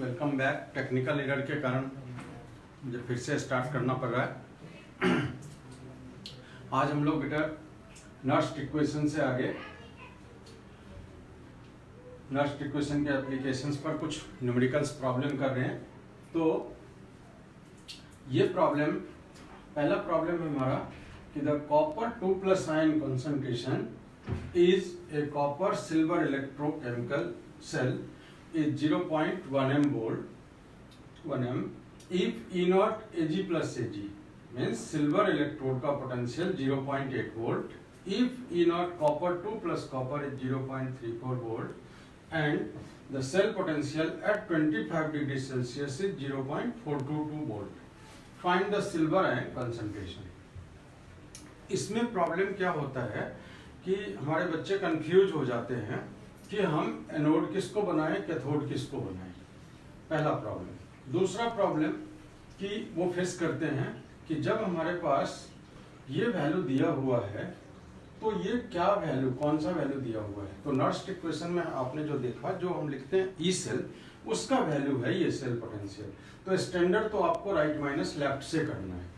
Welcome back. Technical error के कारण मुझे फिर से स्टार्ट करना पड़ रहा है। आज हम लोग बेटा नर्स्ट इक्वेशन से आगे नर्स्ट इक्वेशन के एप्लीकेशंस पर कुछ न्यूमेरिकल्स प्रॉब्लम कर रहे हैं। तो ये प्रॉब्लम, पहला प्रॉब्लम है हमारा कि the copper 2+ ion concentration is a copper silver electrochemical cell is 0.1 m volt 1 m if E naught Ag plus Ag means silver electrode का potential 0.8 volt, if E naught copper 2 plus copper is 0.34 volt and the cell potential at 25 degrees Celsius is 0.422 volt. Find the silver ion concentration. इसमें problem क्या होता है कि हमारे बच्चे confuse हो जाते हैं कि हम एनोड किसको बनाएं, कैथोड किसको बनाएं। पहला प्रॉब्लम। दूसरा प्रॉब्लम कि वो फेस करते हैं कि जब हमारे पास ये वैल्यू दिया हुआ है तो ये क्या वैल्यू, कौन सा वैल्यू दिया हुआ है। तो नर्स्ट इक्वेशन में आपने जो देखा, जो हम लिखते हैं ई सेल, उसका वैल्यू है ये सेल पोटेंशियल। तो स्टैंडर्ड तो आपको राइट माइनस लेफ्ट से करना है।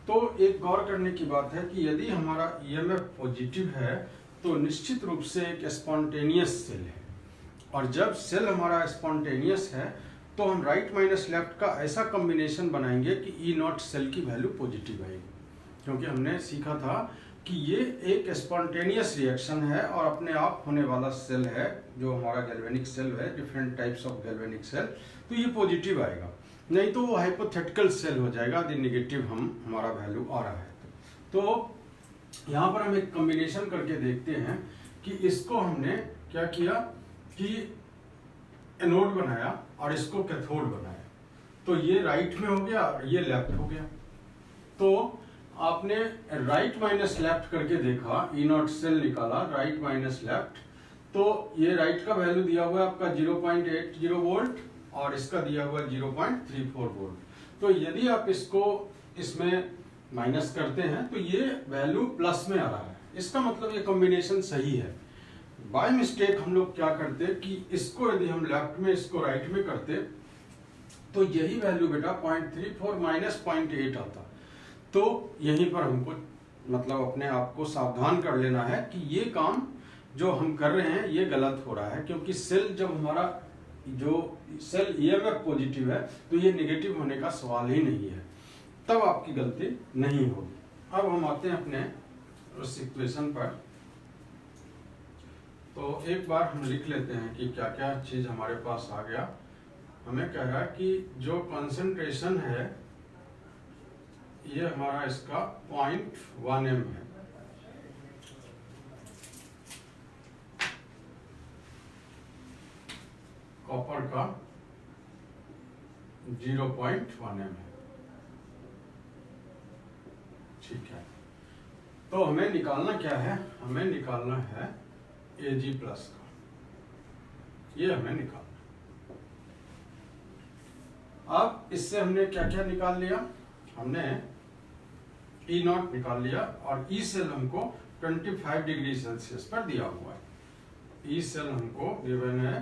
तो एक गौर करने की बात है कि यदि हमारा ईएमएफ पॉजिटिव है तो निश्चित रूप से एक स्पॉन्टेनियस सेल है, और जब सेल हमारा स्पॉन्टेनियस है तो हम राइट माइनस लेफ्ट का ऐसा कॉम्बिनेशन बनाएंगे कि ई नॉट सेल की वैल्यू पॉजिटिव आएगी, क्योंकि हमने सीखा था कि ये एक स्पॉन्टेनियस रिएक्शन है और अपने आप होने वाला सेल है, जो हमारा गैल्वेनिक सेल है, different types of galvanic cell, तो ये पॉजिटिव आएगा। नहीं तो वो हाइपोथेटिकल सेल हो जाएगा यदि नेगेटिव हमारा वैल्यू आ रहा है। तो यहाँ पर हम एक कॉम्बिनेशन करके देखते हैं कि इसको हमने क्या किया कि एनोड बनाया और इसको कैथोड बनाया। तो ये राइट में हो गया और ये लेफ्ट हो गया। तो आपने राइट माइनस लेफ्ट करके देखा, ई नॉट सेल निकाला, राइट माइनस लेफ्ट, तो ये राइट का वैल्यू दिया हुआ है आपका 0.80 वोल्ट और इसका दिया हुआ 0.34 वोल्ट। तो यदि आप इसको इसमें माइनस करते हैं तो ये वैल्यू प्लस में आ रहा है, इसका मतलब ये कॉम्बिनेशन सही है। बाय मिस्टेक हम लोग क्या करते कि इसको यदि हम लेफ्ट में, इसको राइट में करते तो यही वैल्यू बेटा 0.34 माइनस 0.8 आता। तो यहीं पर हमको मतलब अपने आप को सावधान कर लेना है कि ये काम जो हम कर रहे हैं ये गलत हो रहा है, क्योंकि सेल जब हमारा जो सेल ईएमएफ पॉजिटिव है तो ये नेगेटिव होने का सवाल ही नहीं है, तब आपकी गलती नहीं होगी। अब हम आते हैं अपने उस इक्वेशन पर। तो एक बार हम लिख लेते हैं कि क्या क्या चीज हमारे पास आ गया। हमें कह रहा है कि जो कंसंट्रेशन है ये हमारा इसका 0.1 m है। कॉपर का 0.1 m है, ठीक है। तो हमें निकालना क्या है, हमें निकालना है Ag प्लस का, ये हमें निकालना। अब इससे हमने क्या क्या निकाल लिया, हमने ई नॉट निकाल लिया और ई सेल हमको 25 डिग्री सेल्सियस पर दिया हुआ है। ई सेल हमको गिवन है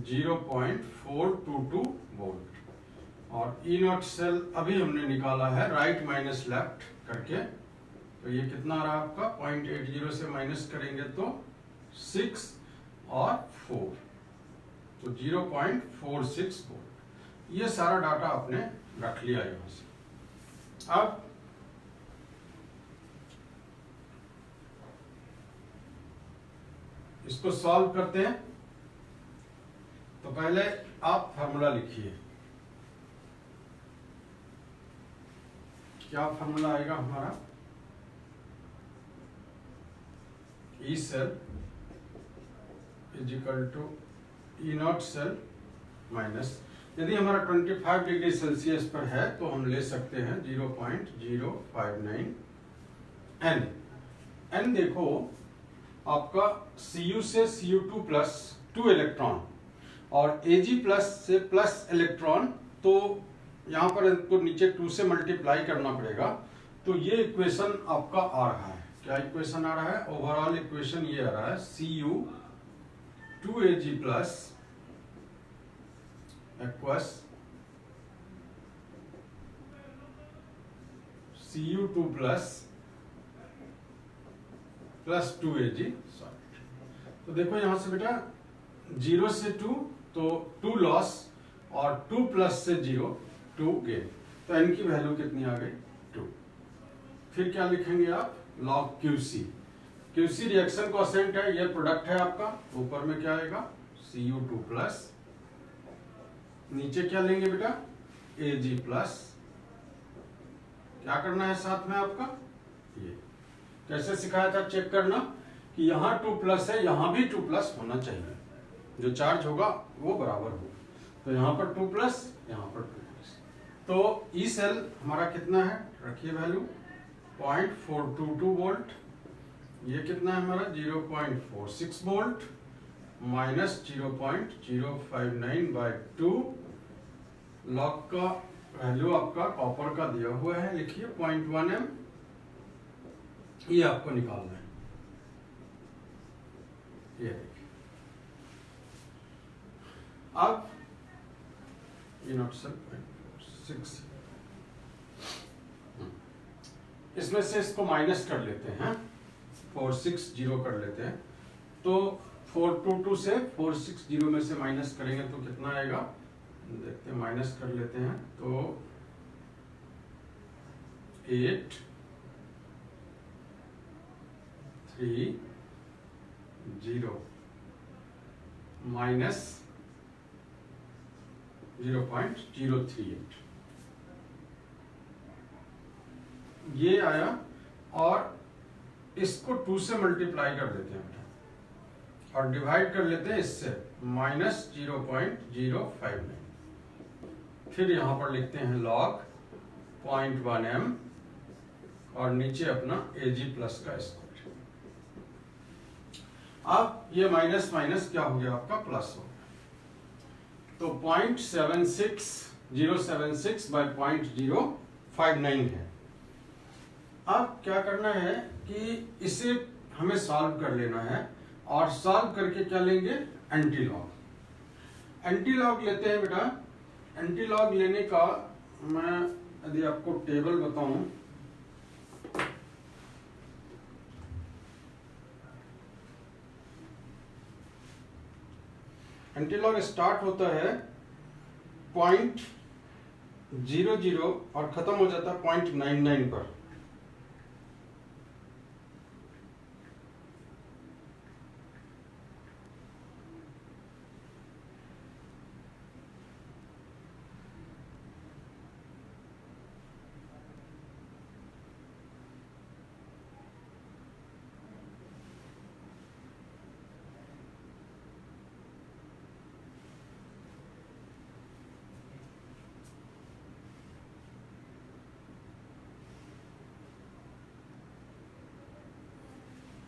0.422 वोल्ट और ई नॉट सेल अभी हमने निकाला है राइट माइनस लेफ्ट करके। तो ये कितना आ रहा है आपका, 0.80 से माइनस करेंगे तो 6 और 4, तो 0.46 वोल्ट। ये सारा डाटा आपने रख लिया यहाँ से। अब इसको सॉल्व करते हैं। तो पहले आप फार्मूला लिखिए, क्या फार्मूला आएगा हमारा, E cell is equal to E not cell minus, यदि हमारा 25 डिग्री सेल्सियस पर है तो हम ले सकते हैं 0.059 n। n देखो आपका Cu से Cu2 प्लस 2 इलेक्ट्रॉन और Ag प्लस से प्लस इलेक्ट्रॉन, तो यहाँ पर इनको नीचे 2 से मल्टीप्लाई करना पड़ेगा। तो ये इक्वेशन आपका आ रहा है, क्या इक्वेशन आ रहा है, ओवरऑल इक्वेशन ये आ रहा है Cu 2Ag plus aqueous Cu2 plus 2Ag salt. तो देखो यहां से बेटा 0 से 2 तो 2 लॉस और 2 प्लस से 0 2 गेन, तो n की वैल्यू कितनी आ गई 2। फिर क्या लिखेंगे आप log QC, QC reaction coefficient है, ये प्रोडक्ट है आपका, ऊपर में क्या आएगा Cu2 प्लस, नीचे क्या लेंगे बेटा Ag प्लस, क्या करना है साथ में आपका, ये कैसे सिखाया था चेक करना कि यहाँ 2 प्लस है, यहाँ भी 2 प्लस होना चाहिए, जो चार्ज होगा वो बराबर हो, तो यहाँ पर 2 प्लस, यहाँ पर 2 प्लस। तो ई सेल हमारा कितना है, रखिए वैल्यू 0.422 वोल्ट, ये कितना है हमारा 0.46 वोल्ट माइनस 0.059/2, लॉग का वैल्यू आपका कॉपर का दिया हुआ है, लिखिए 0.1 m, ये आपको निकालना है, ये देखिए। अब ये नॉट 6, इसमें से इसको माइनस कर लेते हैं, 460 कर लेते हैं, तो 422 से 460 में से माइनस करेंगे तो कितना आएगा, देखते हैं, माइनस कर लेते हैं तो 8 3 0 माइनस 0.038, ये आया, और इसको 2 से मल्टीप्लाई कर देते हैं और डिवाइड कर लेते हैं इससे, माइनस 0.059, फिर यहां पर लिखते हैं log 0.1 m और नीचे अपना Ag प्लस का स्क्वायर। अब ये माइनस माइनस क्या हो गया आपका प्लस हो गया, तो 0.076/059 है। अब क्या करना है कि इसे हमें सॉल्व कर लेना है, और सॉल्व करके क्या लेंगे एंटी लॉग, एंटी लॉग लेते हैं बेटा। एंटी लॉग लेने का मैं यदि आपको टेबल बताऊं, एंटी लॉग स्टार्ट होता है 0.00 और खत्म हो जाता है 0.99 पर।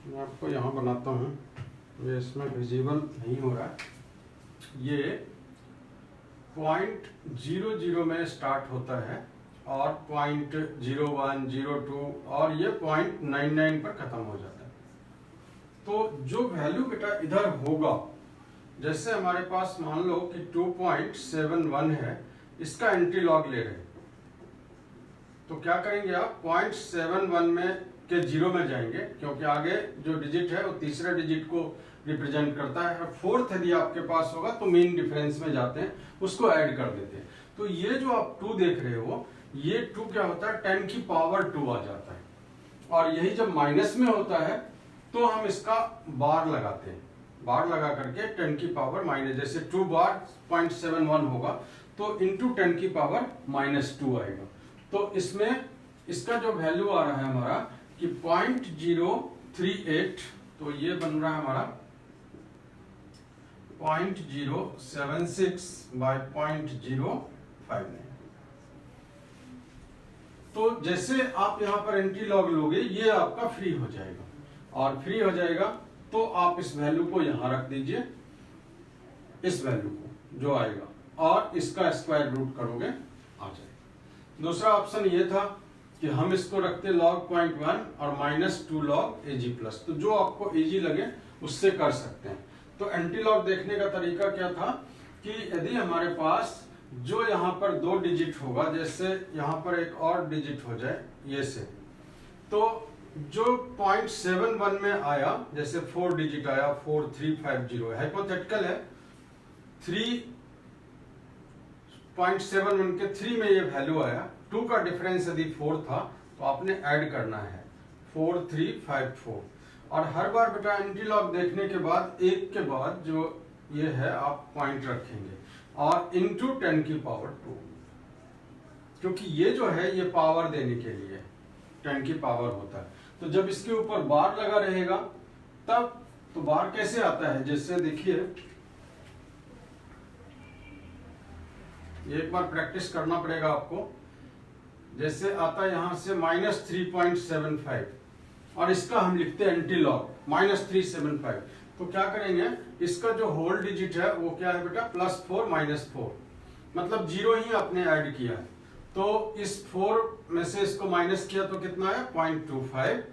मैं आपको यहाँ बनाता हूँ, ये इसमें विजिबल नहीं हो रहा है, ये 0.00 में स्टार्ट होता है और 0.01, 02 और ये 0.99 पर खत्म हो जाता है। तो जो वैल्यू बेटा इधर होगा, जैसे हमारे पास मान लो कि 2.71 है, इसका एंटी लॉग ले रहे हैं, तो क्या करेंगे आप 0.71 में के 0 में जाएंगे, क्योंकि आगे जो डिजिट है वो तीसरे डिजिट को रिप्रेजेंट करता है, और फोर्थ यदि आपके पास होगा तो मेन डिफरेंस में जाते हैं, उसको ऐड कर देते हैं। तो ये जो आप 2 देख रहे हो, ये 2 क्या होता है 10 की पावर 2 आ जाता है, और यही जब माइनस में होता है तो हम इसका बार लगाते हैं, बार लगा करके 10 की पावर माइनस, जैसे 2 बार 0.71 होगा तो इंटू 10 की पावर -2 आएगा। तो इसमें इसका जो वैल्यू आ रहा है हमारा कि 0.038, तो ये बन रहा है हमारा 0.076/059। तो जैसे आप यहाँ पर एंटी लॉग लोगे, ये आपका फ्री हो जाएगा, और फ्री हो जाएगा तो आप इस वैल्यू को यहाँ रख दीजिए, इस वैल्यू को जो आएगा, और इसका स्क्वायर रूट करोगे आ जाएगा। दूसरा ऑप्शन ये था कि हम इसको रखते log 0.1 और -2 log Ag प्लस, तो जो आपको Ag लगे उससे कर सकते हैं। तो एंटी लॉग देखने का तरीका क्या था कि यदि हमारे पास जो यहाँ पर 2 डिजिट होगा, जैसे यहाँ पर एक और डिजिट हो जाए ये से, तो जो 0.71 में आया, जैसे 4 डिजिट आया 4350, हाइपोथेटिकल है, 3.71 के 3 में ये वैल्यू आया, 2 का डिफरेंस यदि 4 था तो आपने ऐड करना है 4354। और हर बार बेटा एंटीलॉग देखने के बाद एक के बाद जो ये है आप पॉइंट रखेंगे और इनटू 10 की पावर 2, क्योंकि ये जो है ये पावर देने के लिए 10 की पावर होता है। तो जब इसके ऊपर बार लगा रहेगा तब, तो बार कैसे आता है, जैसे देखिए एक बार प्रैक्टिस करना पड़ेगा आपको। जैसे आता है यहां से -3.75 और इसका हम लिखते हैं एंटीलॉग -375, तो क्या करेंगे, इसका जो होल डिजिट है वो क्या है बेटा +4 -4, मतलब 0 ही आपने ऐड किया है, तो इस 4 में से इसको माइनस किया तो कितना है 0.25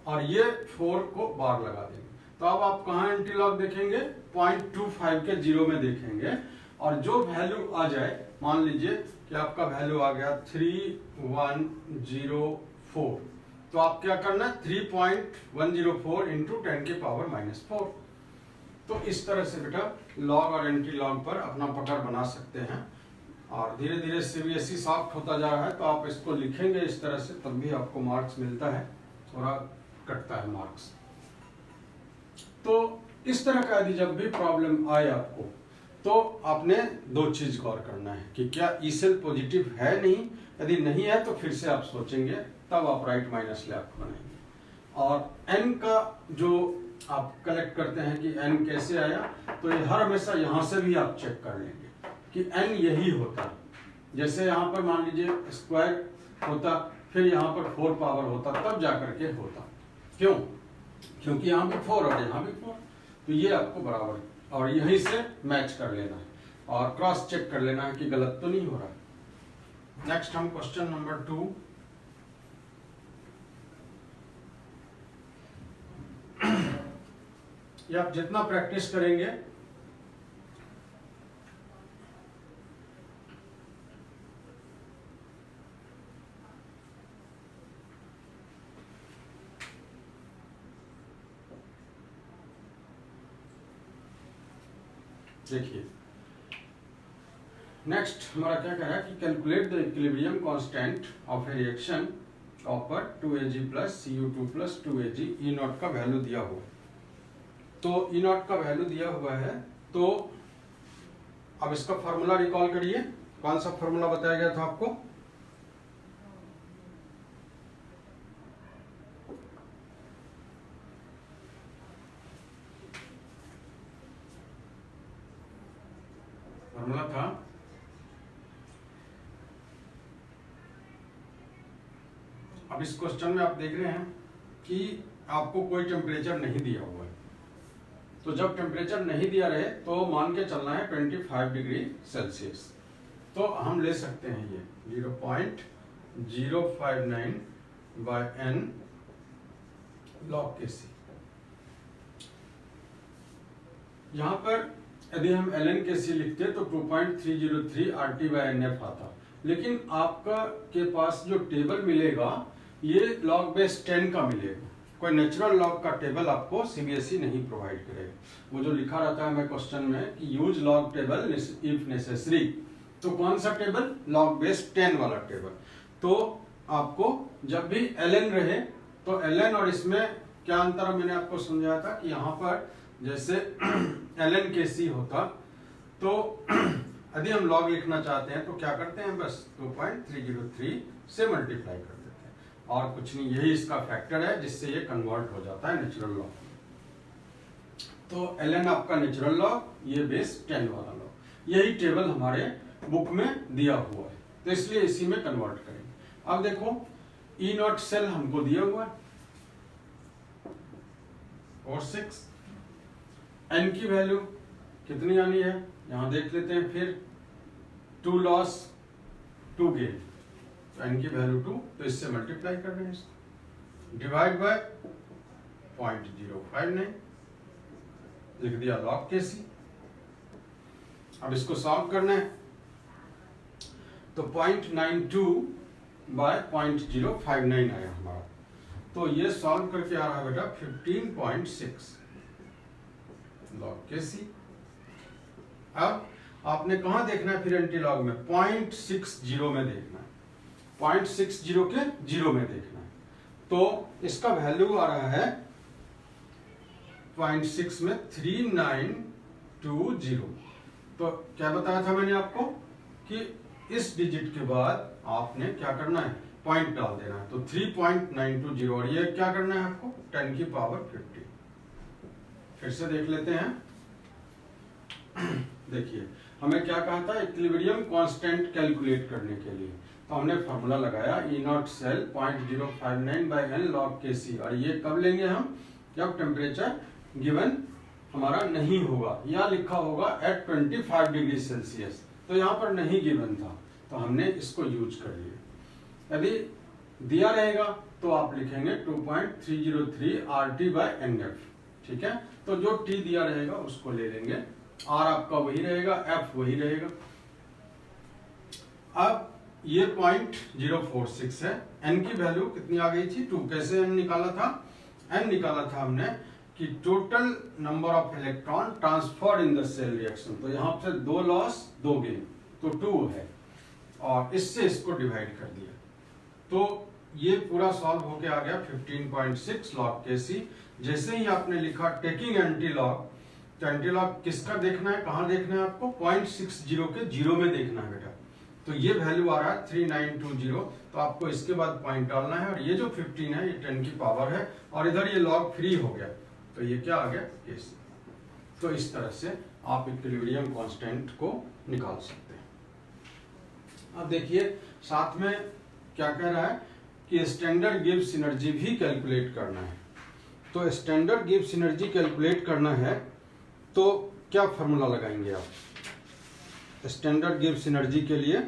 और ये 4 को बार लगा देंगे। तो अब आप कहाँ एंटीलॉग देखेंगे, 0.25 के 0 में देखेंगे और जो वैल्यू आ जाए, मान लीजिए कि आपका वैल्यू आ गया 3104, तो आप क्या करना है 3.104 इंटू 10 की पावर -4। तो इस तरह से बेटा लॉग और एंटी लॉग पर अपना पकड़ बना सकते हैं। और धीरे धीरे सीबीएसई सॉफ्ट होता जा रहा है, तो आप इसको लिखेंगे इस तरह से, तब भी आपको मार्क्स मिलता है, थोड़ा कटता है मार्क्स। तो इस तरह का यदि जब भी प्रॉब्लम आए आपको, तो आपने 2 चीज गौर करना है कि क्या ई सेल पॉजिटिव है नहीं, यदि नहीं है तो फिर से आप सोचेंगे, तब आप राइट माइनस लैप बनाएंगे। और एन का जो आप कलेक्ट करते हैं कि एन कैसे आया, तो ये हर हमेशा यहां से भी आप चेक कर लेंगे कि एन यही होता है। जैसे यहाँ पर मान लीजिए स्क्वायर होता, फिर यहाँ पर 4 पावर होता, तब जाकर के होता। क्यों? क्योंकि यहाँ भी 4 और यहाँ भी 4, तो ये आपको बराबर है और यहीं से मैच कर लेना है और क्रॉस चेक कर लेना है कि गलत तो नहीं हो रहा। नेक्स्ट हम क्वेश्चन नंबर 2 ये आप जितना प्रैक्टिस करेंगे देखिए नेक्स्ट हमारा क्या कह रहा है कि calculate the equilibrium constant of A reaction copper 2Ag + Cu2 + 2Ag E not का वैल्यू दिया हुआ। तो E नॉट का वैल्यू दिया हुआ है, तो अब इसका फॉर्मूला रिकॉल करिए। कौन सा फॉर्मूला बताया गया था आपको? फॉर्मूला था अब इस क्वेश्चन में आप देख रहे हैं कि आपको कोई टेम्परेचर नहीं दिया हुआ है, तो जब टेम्परेचर नहीं दिया रहे तो मान के चलना है 25 डिग्री सेल्सियस। तो हम ले सकते हैं ये 0.059 बाय n log Kc। यहाँ पर यदि हम ln Kc लिखते तो 2.303 RT/NF आता, लेकिन आपका के पास जो टेबल मिलेगा ये log बेस 10 का मिलेगा। कोई नेचुरल लॉग का टेबल आपको सीबीएसई नहीं प्रोवाइड करेगा। वो जो लिखा रहता है हमें क्वेश्चन में कि use log table if necessary, तो कौन सा टेबल? लॉग बेस 10 वाला टेबल। तो आपको जब भी ln रहे तो ln और इसमें क्या अंतर है मैंने आपको समझाया था कि यहाँ पर जैसे ln Kc होता, तो यदि हम लॉग लिखना चाहते हैं तो क्या करते हैं, बस 2.303 से मल्टीप्लाई कर देते हैं और कुछ नहीं, यही इसका फैक्टर है जिससे ये कन्वर्ट हो जाता है नेचुरल लॉग। तो ln आपका नेचुरल लॉग, ये बेस 10 वाला लॉग, यही टेबल हमारे बुक में दिया हुआ है, तो इसलिए इसी में कन्वर्ट करेंगे। अब देखो E नॉट सेल हमको दिया हुआ है और 6, n की वैल्यू कितनी आनी है यहां देख लेते हैं। फिर 2 लॉस 2 गेन, तो n की वैल्यू 2, तो इससे मल्टीप्लाई कर रहे हैं इसको, डिवाइड बाय 0.059 लिख दिया log Kc। अब इसको सॉल्व करना है तो 0.92 बाय 0.059 आया हमारा। तो ये सॉल्व करके आ रहा है बेटा 15.6 लॉग के सी। अब आपने कहां देखना है फिर एंटीलॉग में? 0.60 में देखना है, 0.60 के 0 में देखना है। तो इसका वैल्यू आ रहा है 0.6 में 3920। तो क्या बताया था मैंने आपको कि इस डिजिट के बाद आपने क्या करना है? पॉइंट डाल देना है। तो 3.920 और ये क्या करना है आपको? 10 की पावर 50। फिर से देख लेते हैं। देखिए हमें क्या कहा था? इक्विलिब्रियम कांस्टेंट कैलकुलेट करने के लिए तो हमने फॉर्मूला लगाया E0 cell 0.059 by N log के सी। और ये कब लेंगे हम? जब टेम्परेचर गिवन हमारा नहीं होगा या लिखा होगा एट 25 डिग्री सेल्सियस। तो यहाँ पर नहीं गिवन था तो हमने इसको यूज कर लिया। यदि दिया रहेगा तो आप लिखेंगे 2.303 RT बाई NF। ठीक है, तो जो T दिया रहेगा उसको ले लेंगे, R आपका वही रहेगा, F वही रहेगा। अब ये 0.046 है। N की वैल्यू कितनी आ गई थी? 2। कैसे N निकाला था? N निकाला था हमने कि total number of electron transferred in the cell reaction. तो यहाँ से 2 लॉस 2 गेन, तो 2 है और इससे इसको डिवाइड कर दिया। तो ये पूरा सॉल्व होके आ गया 15.6 लॉग के सी। जैसे ही आपने लिखा टेकिंग एंटी लॉग, तो एंटी लॉग किसका देखना है, कहाँ देखना है आपको? 0.60 के 0 में देखना है बेटा। तो ये वैल्यू आ रहा है 3920। तो आपको इसके बाद पॉइंट डालना है और ये जो 15 है ये 10 की पावर है और इधर ये लॉग फ्री हो गया तो ये क्या आ गया? केस। तो इस तरह से आप इक्विलिब्रियम कांस्टेंट को निकाल सकते हैं। अब देखिए साथ में क्या कह रहा है कि स्टैंडर्ड गिब्स एनर्जी भी कैलकुलेट करना है। तो स्टैंडर्ड गिब्स एनर्जी कैलकुलेट करना है तो क्या फॉर्मूला लगाएंगे आप? स्टैंडर्ड गिब्स एनर्जी के लिए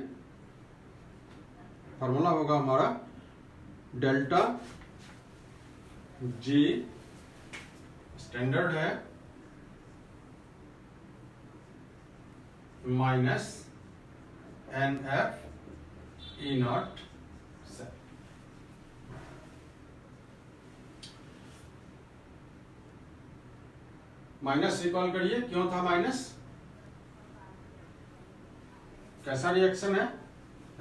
फॉर्मूला होगा हमारा डेल्टा जी, स्टैंडर्ड है, माइनस NF E0 से। माइनस रिकॉल करिए, क्यों था माइनस? कैसा रिएक्शन है?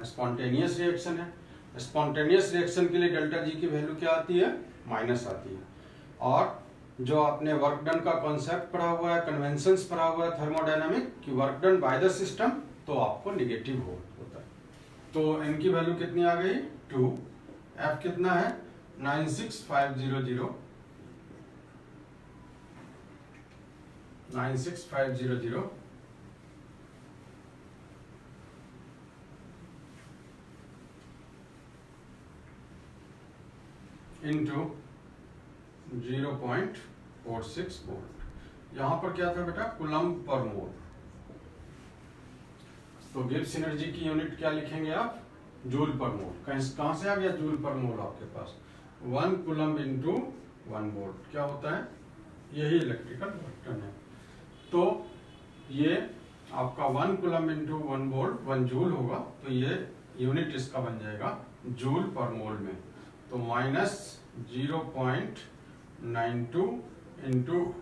स्पॉन्टेनियस रिएक्शन है। स्पॉन्टेनियस रिएक्शन के लिए डेल्टा जी की वैल्यू क्या आती है? माइनस आती है। और जो आपने वर्क डन का कॉन्सेप्ट पढ़ा हुआ है, कन्वेंशंस पढ़ा हुआ है थर्मोडायनामिक कि work done by the system, तो आपको नेगेटिव होता है। तो n की वैल्यू कितनी आ गई? 2। F कितना है? 96500 96500 इंटू 0.46 वोल्ट। यहां पर क्या था बेटा? कूलम्ब पर मोल। तो गिब्स एनर्जी की यूनिट क्या लिखेंगे आप? जूल पर मोल। कहां से आ गया जूल पर मोल आपके पास? 1 कूलम्ब इंटू 1 वोल्ट। क्या होता है? यही इलेक्ट्रिकल वर्क डन है। तो ये आपका 1 कूलम्ब इंटू 1 वोल्ट 1 जूल होगा। तो ये यूनिट इसका बन जाएगा जूल पर मोल में। तो माइनस 0.92 इंटू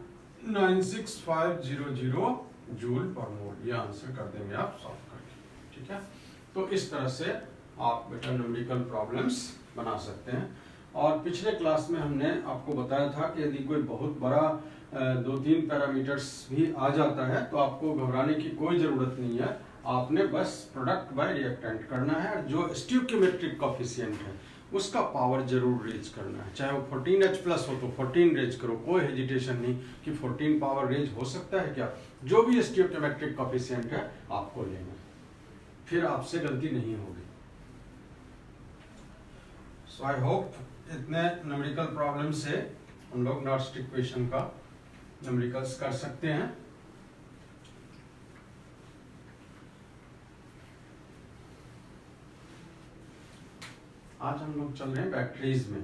96500 जूल पर मोल। ये आंसर कर देंगे आप सॉल्व करके। ठीक है, तो इस तरह से आप बेटा न्यूमेरिकल प्रॉब्लम्स बना सकते हैं। और पिछले क्लास में हमने आपको बताया था कि यदि कोई बहुत बड़ा 2-3 पैरामीटर्स भी आ जाता है तो आपको घबराने की कोई ज़रूरत नहीं है। आपने बस प्रोडक्ट बाय रिएक्टेंट करना है और जो स्टोइकियोमेट्रिक कोएफिशिएंट है उसका पावर जरूर रेज करना है। चाहे वो 14H+ हो तो 14 रेज करो, कोई हेजिटेशन नहीं कि 14 पावर रेज हो सकता है क्या। जो भी स्टोइकियोमेट्रिक कोएफिशिएंट है आपको लेना, फिर आपसे गलती नहीं होगी। सो आई होप इतने न्यूमेरिकल प्रॉब्लम से हम लोग नॉर्स्ट इक्वेशन का न्यूमेरिकल्स कर सकते हैं। आज हम लोग चल रहे हैं बैटरीज में।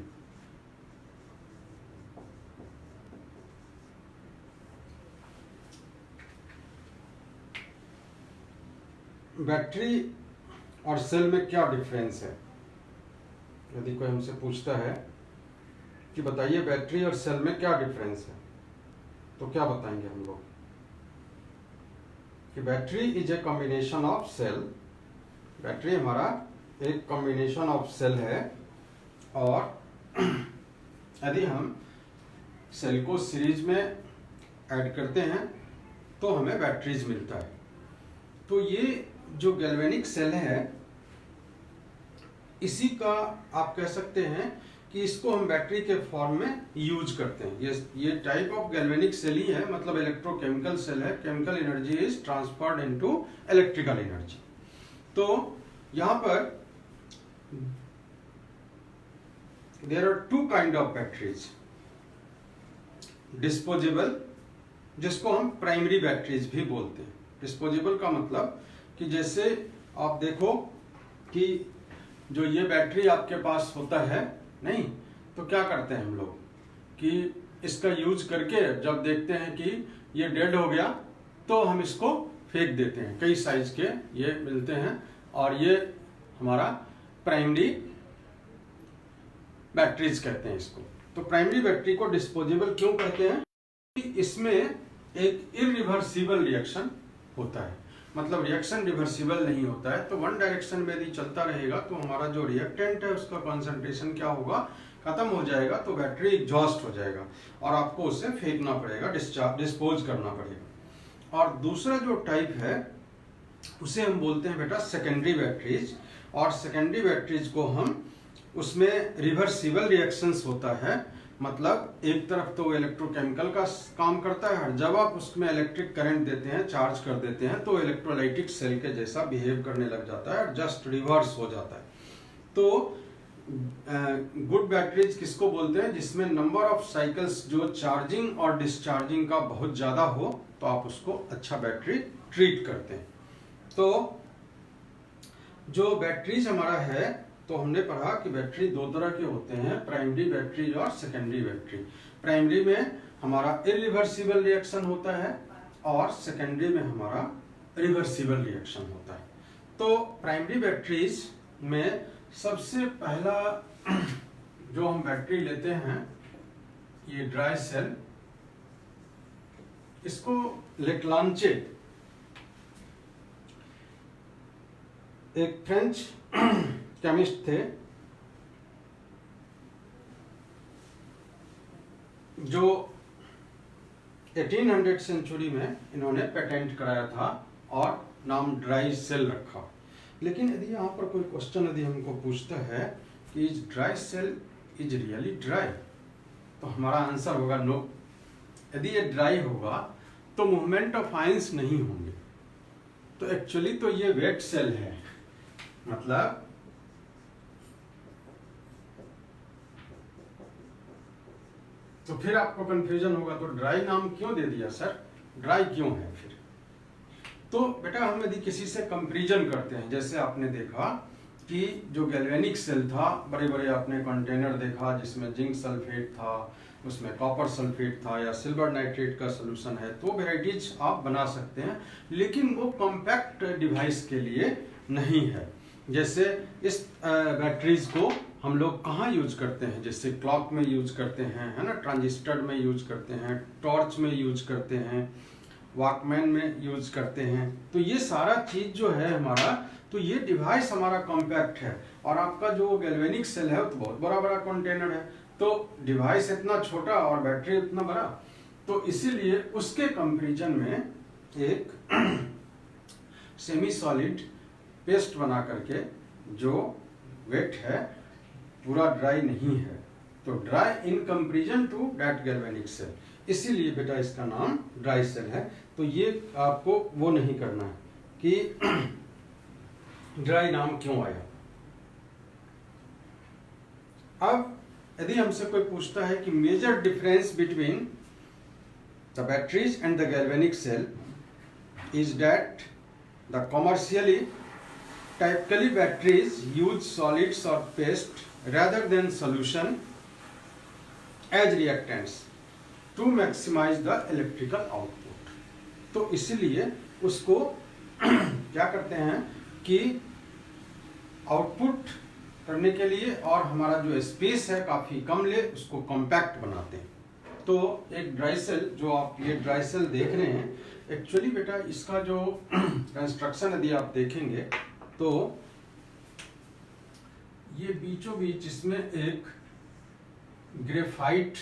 बैटरी और सेल में क्या डिफरेंस है। यदि कोई हमसे पूछता है कि बताइए बैटरी और सेल में क्या डिफरेंस है, तो क्या बताएंगे हम लोग कि battery is a combination of cell. Battery हमारा एक कॉम्बिनेशन ऑफ सेल है, और यदि हम सेल को सीरीज में ऐड करते हैं तो हमें बैटरीज मिलता है। तो ये जो गैल्वेनिक सेल है, इसी का आप कह सकते हैं कि इसको हम बैटरी के फॉर्म में यूज करते हैं। ये टाइप ऑफ गैल्वेनिक सेल ही है, मतलब इलेक्ट्रोकेमिकल सेल है। Chemical energy is transferred into electrical energy. तो यहां पर there are two kind of batteries. Disposable, जिसको हम प्राइमरी बैटरीज भी बोलते हैं। डिस्पोजेबल का मतलब कि जैसे आप देखो कि जो ये बैटरी आपके पास होता है, नहीं तो क्या करते हैं हम लोग कि इसका यूज करके जब देखते हैं कि ये डेड हो गया तो हम इसको फेंक देते हैं। कई साइज के ये मिलते हैं, और ये हमारा प्राइमरी बैटरीज कहते हैं इसको। तो प्राइमरी बैटरी को डिस्पोजेबल क्यों कहते हैं? इसमें एक इरिवर्सिबल रिएक्शन होता है, मतलब रिएक्शन रिवर्सिबल नहीं होता है। तो वन डायरेक्शन में यदि चलता रहेगा तो हमारा जो रिएक्टेंट है उसका कॉन्सेंट्रेशन क्या होगा, खत्म हो जाएगा, तो बैटरी एग्जॉस्ट हो जाएगा और आपको उसे फेंकना पड़ेगा, डिस्पोज करना पड़ेगा। और दूसरा जो टाइप है उसे हम बोलते हैं बेटा सेकेंडरी बैटरीज। और सेकेंडरी बैटरीज को हम, उसमें रिवर्सिबल रिएक्शंस होता है, मतलब एक तरफ तो इलेक्ट्रोकेमिकल का काम करता है, जब आप उसमें इलेक्ट्रिक करंट देते हैं, चार्ज कर देते हैं, तो इलेक्ट्रोलाइटिक सेल के जैसा बिहेव करने लग जाता है, जस्ट रिवर्स हो जाता है। तो गुड बैटरीज किसको बोलते हैं? जिसमें नंबर ऑफ साइकिल्स जो चार्जिंग और डिस्चार्जिंग का बहुत ज्यादा हो, तो आप उसको अच्छा बैटरी ट्रीट करते हैं। तो जो बैटरीज हमारा है, तो हमने पढ़ा कि बैटरी दो तरह के होते हैं, प्राइमरी बैटरी और सेकेंडरी बैटरी। प्राइमरी में हमारा इरिवर्सिबल रिएक्शन होता है और सेकेंडरी में हमारा रिवर्सिबल रिएक्शन होता है। तो प्राइमरी बैटरीज में सबसे पहला जो हम बैटरी लेते हैं, ये ड्राई सेल, इसको लेक्लांचे, एक फ्रेंच केमिस्ट थे जो 1800 सेंचुरी में इन्होंने पेटेंट कराया था और नाम ड्राई सेल रखा। लेकिन यदि यहाँ पर कोई क्वेश्चन यदि हमको पूछता है कि is dry cell is really dry, तो हमारा आंसर होगा नो। यदि ये ड्राई होगा तो मूवमेंट ऑफ आयंस नहीं होंगे। तो एक्चुअली तो ये वेट सेल है, मतलब तो फिर आपको कंफ्यूजन होगा, तो ड्राई नाम क्यों दे दिया सर, ड्राई क्यों है फिर? तो बेटा हम यदि किसी से कंपैरिजन करते हैं, जैसे आपने देखा कि जो गैल्वेनिक सेल था, बड़े बड़े आपने कंटेनर देखा जिसमें जिंक सल्फेट था, उसमें कॉपर सल्फेट था या सिल्वर नाइट्रेट का सोल्यूशन है, तो वेराइटीज आप बना सकते हैं, लेकिन वो कॉम्पैक्ट डिवाइस के लिए नहीं है। जैसे इस बैटरीज को हम लोग कहाँ यूज करते हैं? जैसे क्लॉक में यूज करते हैं, है ना, ट्रांजिस्टर में यूज करते हैं, टॉर्च में यूज करते हैं, वॉकमैन में यूज करते हैं। तो ये सारा चीज जो है हमारा, तो ये डिवाइस हमारा कॉम्पैक्ट है, और आपका जो गैल्वेनिक सेल है वो तो बहुत बड़ा बड़ा कंटेनर है। तो डिवाइस इतना छोटा और बैटरी इतना बड़ा, तो इसीलिए उसके कंपैरिजन में एक सेमी सॉलिड पेस्ट बना करके, जो वेट है, पूरा ड्राई नहीं है, तो dry in comparison to that galvanic cell, इसीलिए बेटा इसका नाम ड्राई सेल है। तो ये आपको वो नहीं करना है कि ड्राई नाम क्यों आया। अब यदि हमसे कोई पूछता है कि major difference between the batteries and the galvanic cell is that the commercially typically batteries use solids or paste rather than solution as reactants to maximize the electrical output। तो इसलिए उसको क्या करते हैं कि आउटपुट करने के लिए और हमारा जो स्पेस है काफ़ी कम ले उसको कॉम्पैक्ट बनाते हैं। तो एक ड्राई सेल, जो आप ये ड्राई सेल देख रहे हैं, एक्चुअली बेटा इसका जो कंस्ट्रक्शन यदि आप देखेंगे तो ये बीचों बीच इसमें एक ग्रेफाइट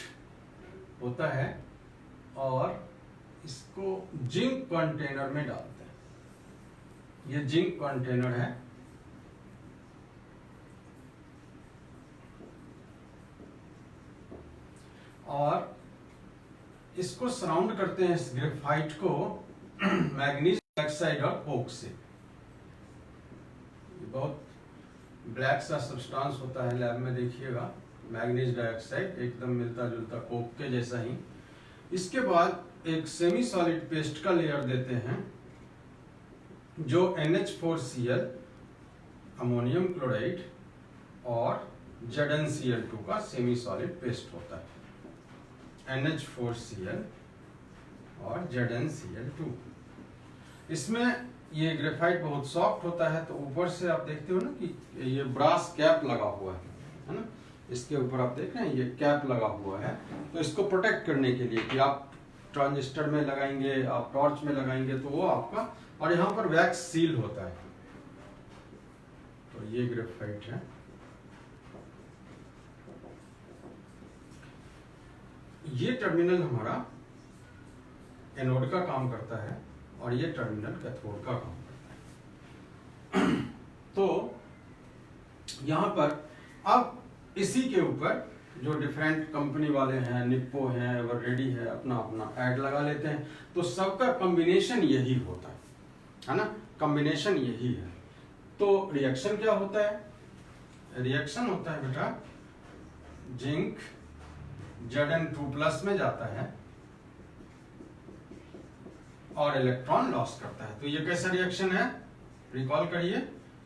होता है और इसको जिंक कंटेनर में डालते हैं। ये जिंक कंटेनर है और इसको सराउंड करते हैं इस ग्रेफाइट को मैग्नीज डाइऑक्साइड और कोक से। बहुत ब्लैक सा सब्सटेंस होता है, लैब में देखिएगा, मैग्नीज डाइऑक्साइड एकदम मिलता जुलता कोक के जैसा ही। इसके बाद एक सेमी सॉलिड पेस्ट का लेयर देते हैं जो NH4Cl अमोनियम क्लोराइड और ZnCl2 का सेमी सॉलिड पेस्ट होता है। NH4Cl और ZnCl2। इसमें ये ग्रेफाइट बहुत सॉफ्ट होता है, तो ऊपर से आप देखते हो ना कि ये ब्रास कैप लगा हुआ है ना, इसके ऊपर आप देख रहे हैं ये कैप लगा हुआ है। तो इसको प्रोटेक्ट करने के लिए कि आप ट्रांजिस्टर में लगाएंगे, आप टॉर्च में लगाएंगे तो वो आपका, और यहाँ पर वैक्स सील होता है। तो ये ग्रेफाइट है। ये टर्मिनल हमारा एनोड का काम करता है और ये टर्मिनल कैथोड का काम करता है। तो यहां पर अब इसी के ऊपर जो डिफरेंट कंपनी वाले हैं, निप्पो है, एवररेडी है, अपना अपना ऐड लगा लेते हैं। तो सबका कॉम्बिनेशन यही होता है ना, कॉम्बिनेशन यही है। तो रिएक्शन क्या होता है? रिएक्शन होता है बेटा, जिंक Zn2+ में जाता है और इलेक्ट्रॉन लॉस करता है। तो ये कैसा रिएक्शन है? रिकॉल करिए,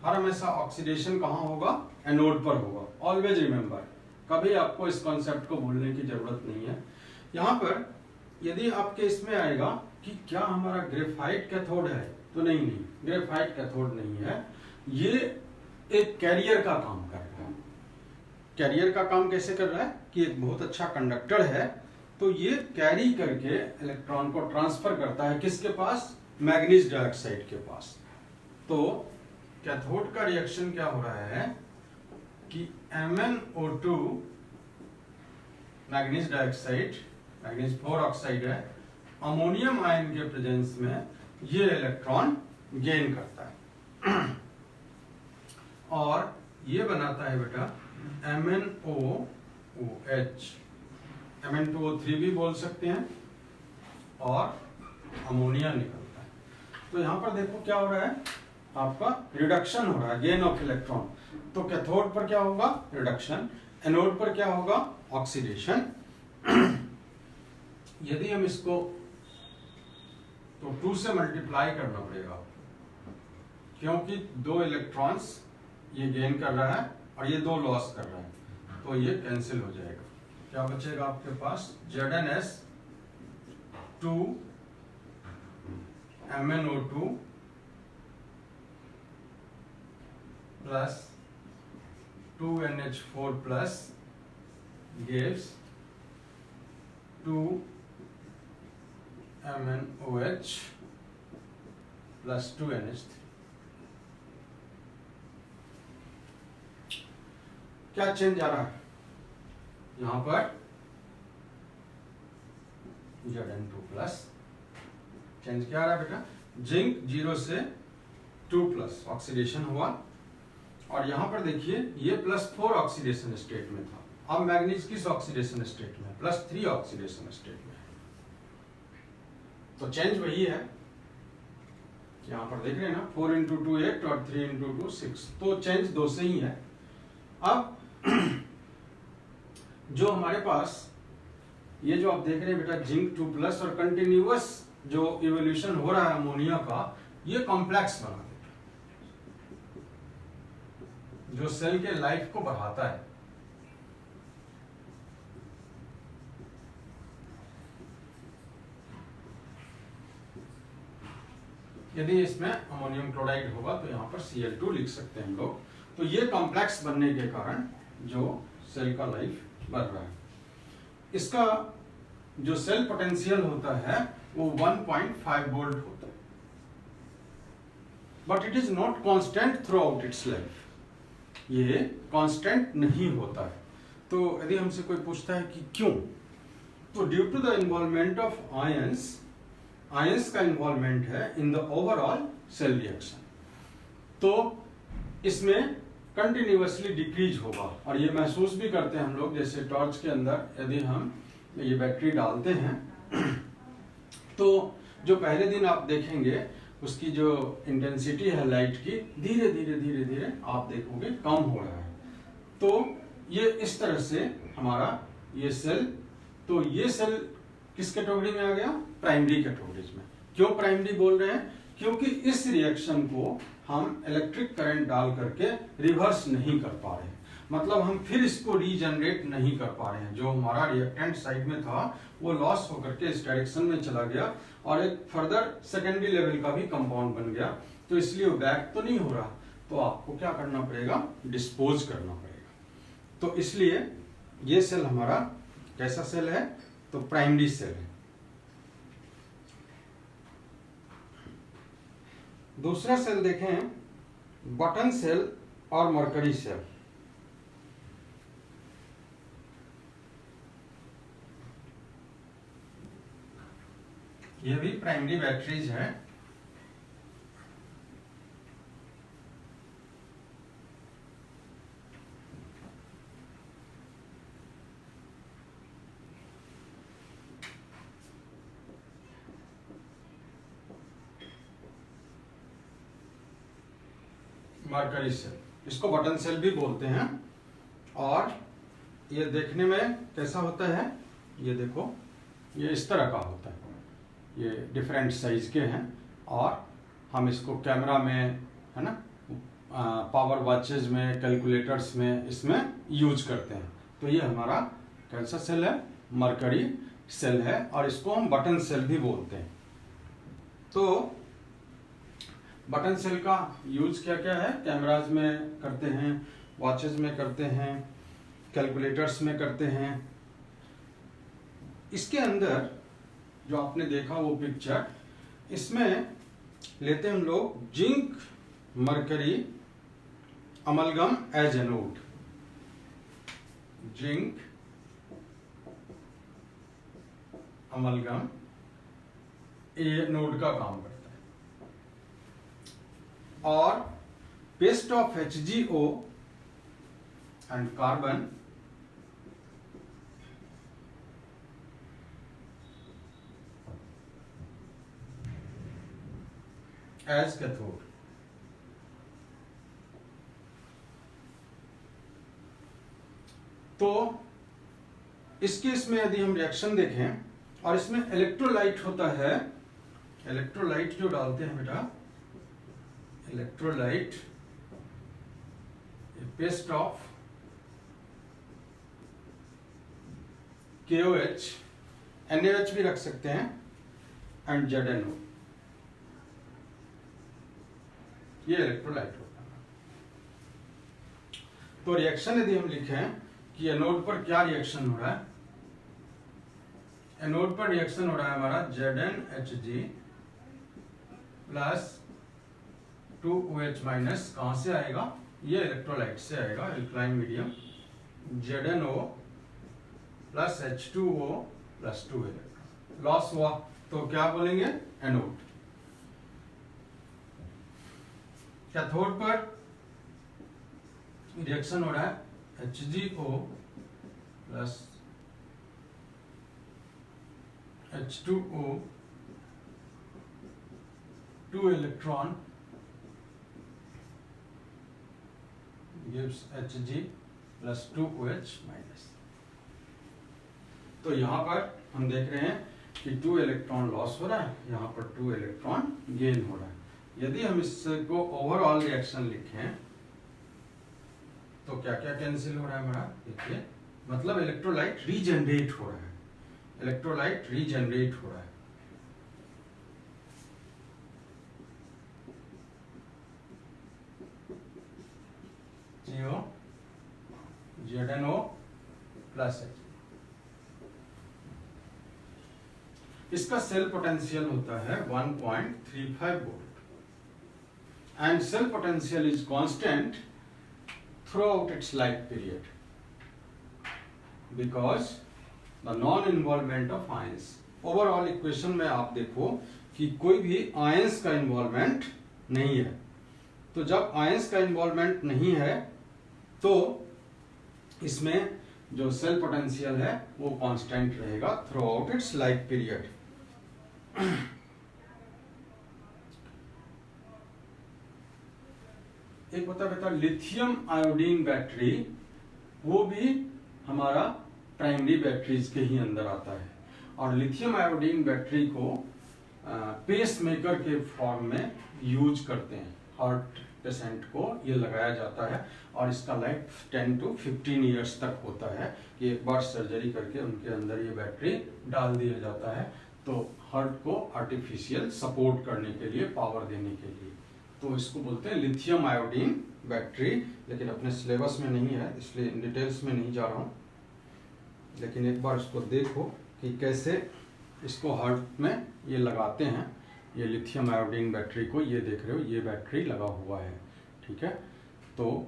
हर हमेशा ऑक्सीडेशन कहाँ होगा? एनोड पर होगा। ऑलवेज रिमेंबर, कभी आपको इस कॉन्सेप्ट को भूलने की जरूरत नहीं है। यहाँ पर यदि आपके इसमें आएगा कि क्या हमारा ग्रेफाइट कैथोड है, तो नहीं, ग्रेफाइट कैथोड नहीं है, ये एक कैरियर का काम कर रहा है। कैरियर का काम कैसे कर रहा है कि एक बहुत अच्छा कंडक्टर है, तो ये कैरी करके इलेक्ट्रॉन को ट्रांसफर करता है किसके पास? मैग्नीज डाइऑक्साइड के पास। तो कैथोड का रिएक्शन क्या हो रहा है कि MnO2 manganese dioxide, manganese 4 oxide है, अमोनियम आयन के प्रेजेंस में ये इलेक्ट्रॉन गेन करता है और ये बनाता है बेटा MnOOH, Mn2O3 भी बोल सकते हैं, और अमोनिया निकलता है। तो यहां पर देखो क्या हो रहा है, आपका रिडक्शन हो रहा है, गेन ऑफ इलेक्ट्रॉन। तो कैथोड पर क्या होगा? रिडक्शन। एनोड पर क्या होगा? ऑक्सीडेशन। यदि हम इसको तो 2 से मल्टीप्लाई करना पड़ेगा, क्योंकि 2 इलेक्ट्रॉन्स ये गेन कर रहा है और ये 2 लॉस कर रहा है, तो ये कैंसिल हो जाएगा। क्या बचेगा आपके पास? ZnS2 MnO2 plus 2NH4 plus gives 2 MnOH plus 2NH3। क्या चेंज आ रहा है यहां पर? Zn2+। चेंज क्या आ रहा है बेटा? जिंक 0 से 2+ ऑक्सीडेशन हुआ, और यहां पर देखिए ये +4 ऑक्सीडेशन स्टेट में था, अब मैग्नीज किस ऑक्सीडेशन स्टेट में? +3 ऑक्सीडेशन स्टेट में। तो चेंज वही है, यहां पर देख रहे हैं ना, 4 × 2 8 और 3 × 2 6, तो चेंज 2 से ही है। अब जो हमारे पास ये जो आप देख रहे हैं बेटा जिंक 2+ और कंटिन्यूअस जो इवोल्यूशन हो रहा है अमोनिया का, ये कॉम्प्लेक्स बना देता है जो सेल के लाइफ को बढ़ाता है। यदि इसमें अमोनियम क्लोराइड होगा तो यहाँ पर Cl2 लिख सकते हैं हम लोग। तो ये कॉम्प्लेक्स बनने के कारण जो सेल का लाइफ बढ़ रहा है, इसका जो सेल पोटेंशियल होता है वो 1.5 वोल्ट होता है, but it is not constant throughout its life. ये कांस्टेंट नहीं होता है। तो यदि हमसे कोई पूछता है कि क्यों, तो due to the involvement of ions, ions का इन्वॉल्वमेंट है in the overall cell reaction, तो इसमें कंटिन्यूअसली डिक्रीज होगा। और ये महसूस भी करते हैं हम लोग, जैसे टॉर्च के अंदर यदि हम ये बैटरी डालते हैं तो जो पहले दिन आप देखेंगे उसकी जो इंटेंसिटी है लाइट की धीरे धीरे धीरे धीरे आप देखोगे कम हो रहा है। तो ये इस तरह से हमारा ये सेल, तो ये सेल किस कैटेगरी में आ गया? प्राइमरी कैटेगरीज में। क्यों प्राइमरी बोल रहे हैं? क्योंकि इस रिएक्शन को हम इलेक्ट्रिक करंट डाल करके रिवर्स नहीं कर पा रहे हैं, मतलब हम फिर इसको रीजनरेट नहीं कर पा रहे हैं। जो हमारा रिएक्टेंट साइड में था वो लॉस होकर के इस डायरेक्शन में चला गया और एक फर्दर सेकेंडरी लेवल का भी कंपाउंड बन गया, तो इसलिए वो बैक तो नहीं हो रहा, तो आपको क्या करना पड़ेगा? डिस्पोज करना पड़ेगा। तो इसलिए ये सेल हमारा कैसा सेल है? तो प्राइमरी सेल है। दूसरा सेल देखें, बटन सेल और मरकरी सेल। ये भी प्राइमरी बैटरीज है। मरकरी सेल, इसको बटन सेल भी बोलते हैं। और ये देखने में कैसा होता है? ये देखो, ये इस तरह का होता है, ये डिफरेंट साइज के हैं और हम इसको कैमरा में, है ना, पावर वॉचेज में, कैलकुलेटर्स में इसमें यूज करते हैं। तो ये हमारा कैसा सेल है? मरकरी सेल है और इसको हम बटन सेल भी बोलते हैं। तो बटन सेल का यूज क्या क्या है? कैमराज में करते हैं, वॉचेज में करते हैं, कैलकुलेटर्स में करते हैं। इसके अंदर जो आपने देखा वो पिक्चर, इसमें लेते हैं हम लोग zinc mercury amalgam as anode. Zinc amalgam anode का काम करता है। और paste of HgO and carbon as cathode. तो इसके इसमें यदि हम रिएक्शन देखें, और इसमें इलेक्ट्रोलाइट होता है, इलेक्ट्रोलाइट जो डालते हैं बेटा, electrolyte paste of KOH, NaOH भी रख सकते हैं, एंड ZnO, ये इलेक्ट्रोलाइट होता है। तो रिएक्शन यदि हम लिखें कि एनोड पर क्या रिएक्शन हो रहा है, एनोड पर रिएक्शन हो रहा है हमारा ZnHg प्लस 2OH माइनस, कहां से आएगा? ये इलेक्ट्रोलाइट से आएगा, alkaline medium, ZnO plus H2O plus 2 electron loss हुआ, तो क्या बोलेंगे? एनोड। कैथोड पर रिएक्शन हो रहा है HgO plus H2O, 2 electron gives Hg plus 2OH minus. तो यहां पर हम देख रहे हैं कि 2 इलेक्ट्रॉन लॉस हो रहा है, यहां पर 2 इलेक्ट्रॉन गेन हो रहा है। यदि हम इसको ओवरऑल रिएक्शन लिखें तो क्या क्या कैंसिल हो रहा है हमारा? देखिए, मतलब इलेक्ट्रोलाइट रीजनरेट हो रहा है, इलेक्ट्रोलाइट रीजनरेट हो रहा है। HCO ZnO plus H। इसका सेल पोटेंशियल होता है 1.35 volt and cell potential is constant throughout its life period because the non involvement of ions. Overall equation में आप देखो कि कोई भी आयंस का इन्वॉल्वमेंट नहीं है, तो जब आयंस का इन्वॉल्वमेंट नहीं है तो इसमें जो सेल पोटेंशियल है वो कांस्टेंट रहेगा through out its life period. एक होता बेटा लिथियम आयोडीन बैटरी, वो भी हमारा प्राइमरी बैटरीज के ही अंदर आता है और लिथियम आयोडीन बैटरी को पेस मेकर के फॉर्म में यूज करते हैं। हार्ट पेशेंट को ये लगाया जाता है और इसका लाइफ 10 to 15 ईयर्स तक होता है कि एक बार सर्जरी करके उनके अंदर ये बैटरी डाल दिया जाता है तो हार्ट को आर्टिफिशियल सपोर्ट करने के लिए, पावर देने के लिए, तो इसको बोलते हैं लिथियम आयोडीन बैटरी। लेकिन अपने सिलेबस में नहीं है इसलिए इन डिटेल्स में नहीं जा रहा हूँ, लेकिन एक बार इसको देखो कि कैसे इसको हार्ट में ये लगाते हैं। ये लिथियम आयोडीन बैटरी को ये देख रहे हो, ये बैटरी लगा हुआ है, ठीक है। तो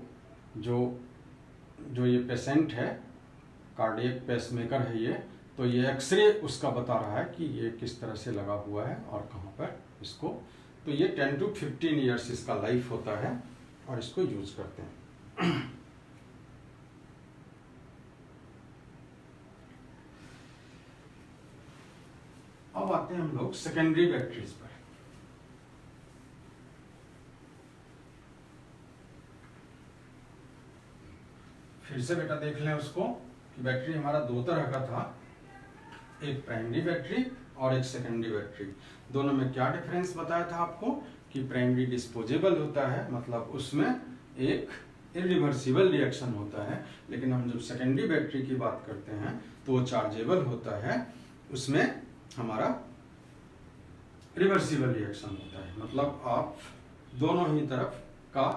जो ये पेशेंट है, कार्डियक पेसमेकर है ये, तो ये एक्सरे उसका बता रहा है कि ये किस तरह से लगा हुआ है और कहाँ पर इसको, तो ये 10 to 15 ईयर्स इसका लाइफ होता है और इसको यूज करते हैं। अब आते हैं हम लोग सेकेंडरी बैटरीज पर। फिर से बेटा देख लें उसको कि बैटरी हमारा दो तरह का था, एक प्राइमरी बैटरी और एक सेकेंडरी बैटरी। दोनों में क्या डिफरेंस बताया था आपको कि प्राइमरी डिस्पोजेबल होता है, मतलब उसमें एक इरिवर्सिबल रिएक्शन होता है, लेकिन हम जब सेकेंडरी बैटरी की बात करते हैं तो वो चार्जेबल होता है, उसमें हमारा रिवर्सिबल रिएक्शन होता है, मतलब आप दोनों ही तरफ का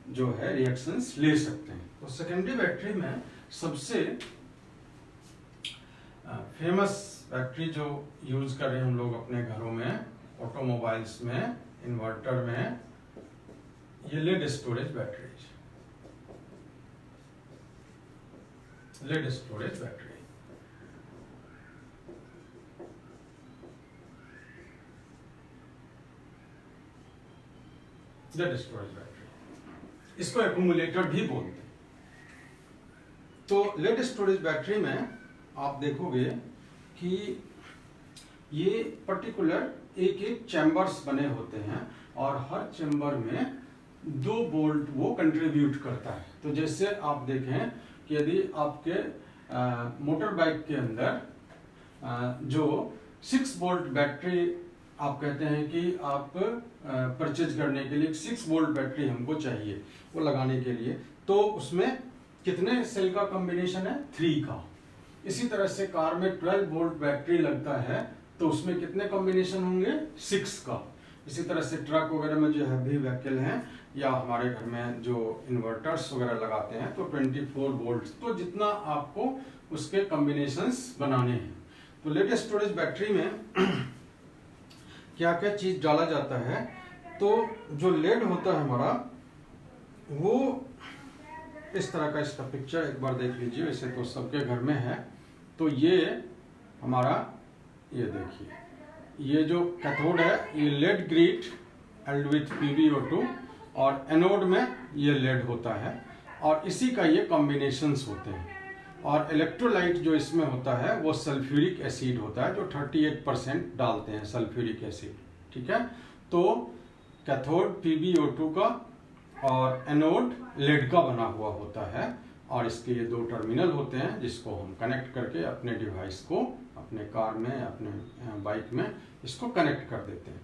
जो है रिएक्शंस ले सकते हैं। तो सेकेंडरी बैटरी में सबसे फेमस बैटरी जो यूज कर रहे हैं हम लोग अपने घरों में, ऑटोमोबाइल्स में, इन्वर्टर में, ये lead storage batteries, lead storage battery. Lead storage battery, इसको एक्यूमुलेटर भी बोलते हैं। तो लेड स्टोरेज बैटरी में आप देखोगे कि ये पर्टिकुलर एक एक चैम्बर्स बने होते हैं और हर चैम्बर में 2 वोल्ट वो कंट्रीब्यूट करता है। तो जैसे आप देखें कि यदि आपके मोटर बाइक के अंदर जो 6 वोल्ट बैटरी आप कहते हैं कि आप परचेज करने के लिए 6 वोल्ट बैटरी हमको चाहिए वो लगाने के लिए, तो उसमें कितने सेल का कॉम्बिनेशन है? 3 का। इसी तरह से कार में 12 वोल्ट बैटरी लगता है तो उसमें कितने कॉम्बिनेशन होंगे? 6 का। इसी तरह से ट्रक वगैरह में जो हैवी व्हीकल हैं या हमारे घर में जो इन्वर्टर्स वगैरह लगाते हैं तो 24 वोल्ट, तो जितना आपको उसके कॉम्बिनेशंस बनाने हैं। तो लेड स्टोरेज बैटरी में क्या क्या चीज डाला जाता है? तो जो लेड होता है हमारा वो इस तरह का, इसका पिक्चर एक बार देख लीजिए, वैसे तो सबके घर में है। तो ये हमारा, ये देखिए, ये जो कैथोड है ये lead grid yield with PbO2 और एनोड में ये लेड होता है और इसी का ये कॉम्बिनेशंस होते हैं। और इलेक्ट्रोलाइट जो इसमें होता है वो सल्फ्यूरिक एसिड होता है जो 38% डालते हैं सल्फ्यूरिक एसिड, ठीक है। तो कैथोड PbO2 का और एनोड लेड का बना हुआ होता है और इसके ये 2 टर्मिनल होते हैं जिसको हम कनेक्ट करके अपने डिवाइस को अपने कार में, अपने बाइक में इसको कनेक्ट कर देते हैं।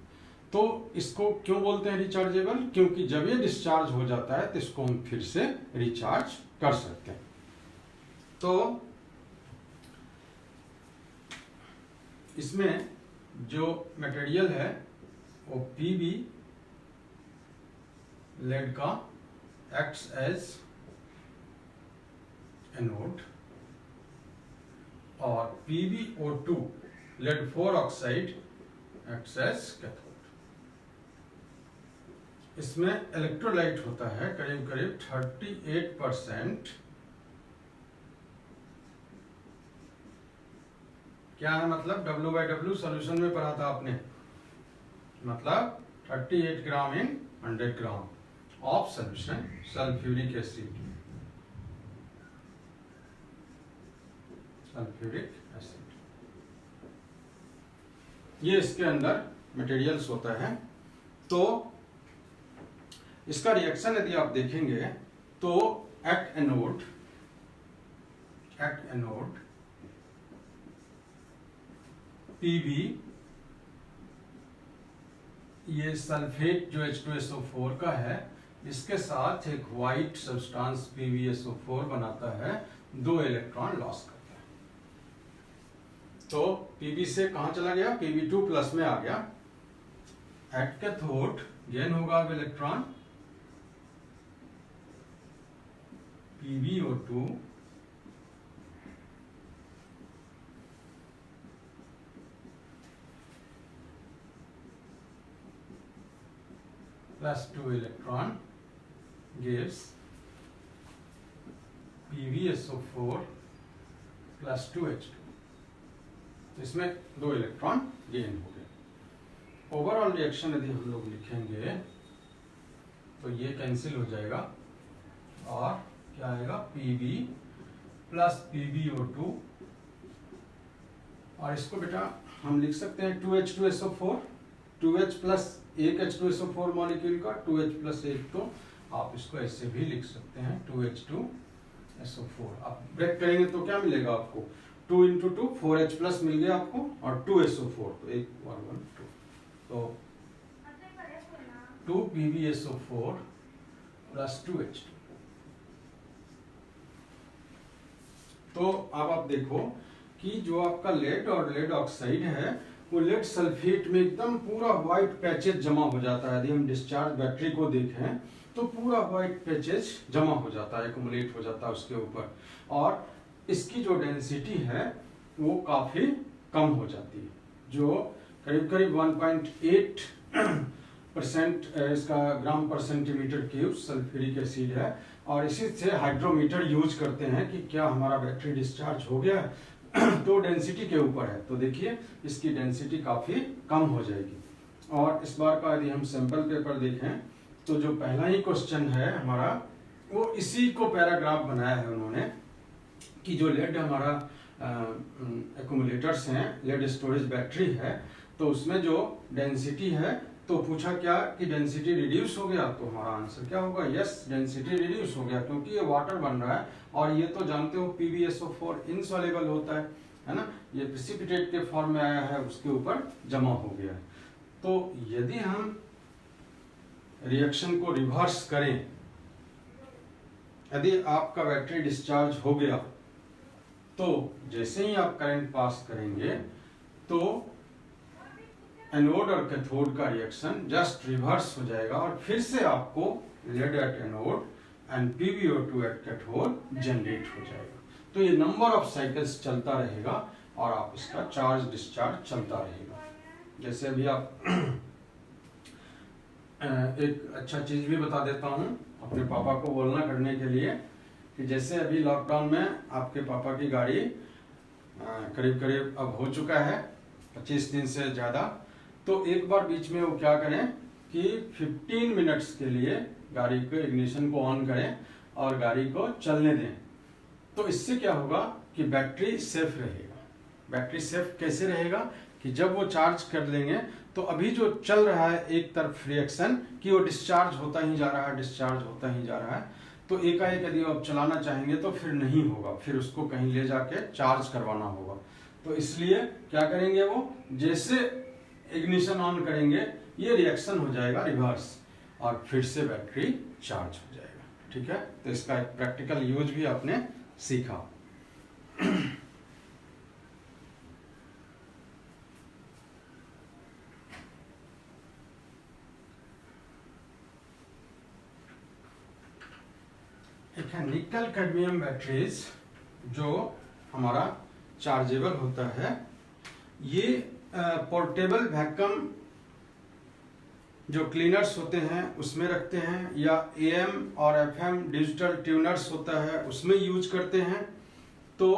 तो इसको क्यों बोलते हैं रिचार्जेबल? क्योंकि जब ये डिस्चार्ज हो जाता है तो इसको हम फिर से रिचार्ज कर सकते हैं। तो इसमें जो मटेरियल है वो PB लेड का एक्ट्स एज एनोड और PbO2 lead 4 oxide acts as cathode. इसमें इलेक्ट्रोलाइट होता है करीब करीब 38%। क्या है मतलब W/W सॉल्यूशन में पढ़ा था आपने, मतलब 38 ग्राम इन 100 gram of solution sulphuric acid. Sulphuric acid ये इसके अंदर मटेरियल्स होता है। तो इसका रिएक्शन यदि आप देखेंगे तो एट एनोड Pb ये सल्फेट जो H2SO4 का है इसके साथ एक व्हाइट सब्सटेंस PbSO4 बनाता है, 2 इलेक्ट्रॉन लॉस करता है। तो Pb से कहां चला गया, Pb2 प्लस में आ गया। एट कैथोड गेन होगा अब electron PbO2 plus 2 electron gives PbSO4 plus 2H2। तो इसमें 2 इलेक्ट्रॉन गेन हो गए। ओवरऑल रिएक्शन यदि हम लोग लिखेंगे तो ये कैंसिल हो जाएगा और क्या आएगा Pb प्लस PbO2 और इसको बेटा हम लिख सकते हैं 2H2SO4, 2H प्लस एक H2SO4 मॉलिक्यूल का 2H प्लस एक, तो आप इसको ऐसे भी लिख सकते हैं 2H2SO4। आप ब्रेक करेंगे तो क्या मिलेगा आपको, 2 इंटू 2 4H प्लस मिल गया आपको और 2SO4 तो 1 1 1 2, तो 2 PbSO4 प्लस 2H2। तो अब आप देखो कि जो आपका लेड और लेड ऑक्साइड है वो लेड सल्फेट में एकदम पूरा व्हाइट पैचेज जमा हो जाता है। यदि हम डिस्चार्ज बैटरी को देखें तो पूरा व्हाइट पैचेज जमा हो जाता है, एक्युमुलेट हो जाता है उसके ऊपर, और इसकी जो डेंसिटी है वो काफी कम हो जाती है, जो करीब करीब 1.8% इसका ग्राम पर सेंटीमीटर क्यूब सल्फ्यूरिक एसिड है। और इसी से हाइड्रोमीटर यूज करते हैं कि क्या हमारा बैटरी डिस्चार्ज हो गया तो डेंसिटी के ऊपर है। तो देखिए इसकी डेंसिटी काफी कम हो जाएगी। और इस बार का यदि हम सैंपल पेपर देखें तो जो पहला ही क्वेश्चन है हमारा वो इसी को पैराग्राफ बनाया है उन्होंने कि जो लेड हमारा एक्यूमुलेटर्स हैं, लेड स्टोरेज बैटरी है, तो उसमें जो डेंसिटी है तो पूछा क्या कि डेंसिटी रिड्यूस हो गया, तो हमारा आंसर क्या होगा, यस डेंसिटी रिड्यूस हो गया, क्योंकि ये वाटर बन रहा है और ये तो जानते हो PbSO4 इनसॉल्युबल होता है ना, ये प्रेसिपिटेट के फॉर्म में आया है, उसके ऊपर जमा हो गया है। तो यदि हम रिएक्शन को रिवर्स करें, यदि आपका बैटरी डिस्चार्ज हो गया तो जैसे ही आप करंट पास करेंगे तो एनोड और कैथोड का रिएक्शन जस्ट रिवर्स हो जाएगा और फिर से आपको lead at anode and PbO2 at cathode generate हो जाएगा। तो ये नंबर ऑफ साइकिल्स चलता रहेगा और आप इसका चार्ज डिस्चार्ज चलता रहेगा। जैसे अभी आप एक अच्छा चीज भी बता देता हूँ अपने पापा को बोलना करने के लिए कि जैसे अभी लॉकडाउन में आपके पापा की गाड़ी करीब करीब अब हो चुका है 25 दिन से ज़्यादा, तो एक बार बीच में वो क्या करें कि 15 मिनट्स के लिए गाड़ी को इग्निशन को ऑन करें और गाड़ी को चलने दें। तो इससे क्या होगा कि बैटरी सेफ रहेगा। बैटरी सेफ कैसे रहेगा कि जब वो चार्ज कर लेंगे तो अभी जो चल रहा है एक तरफ रिएक्शन कि वो डिस्चार्ज होता ही जा रहा है, डिस्चार्ज होता ही जा रहा है, तो एकाएक यदि आप चलाना चाहेंगे तो फिर नहीं होगा, फिर उसको कहीं ले जाके चार्ज करवाना होगा। तो इसलिए क्या करेंगे, वो जैसे इग्निशन ऑन करेंगे ये रिएक्शन हो जाएगा रिवर्स और फिर से बैटरी चार्ज हो जाएगा। ठीक है, तो इसका एक प्रैक्टिकल यूज भी आपने सीखा। निकल कैडमियम बैटरीज जो हमारा चार्जेबल होता है, ये पोर्टेबल वैक्यूम जो क्लीनर्स होते हैं उसमें रखते हैं, या AM और FM डिजिटल ट्यूनर्स होता है उसमें यूज करते हैं। तो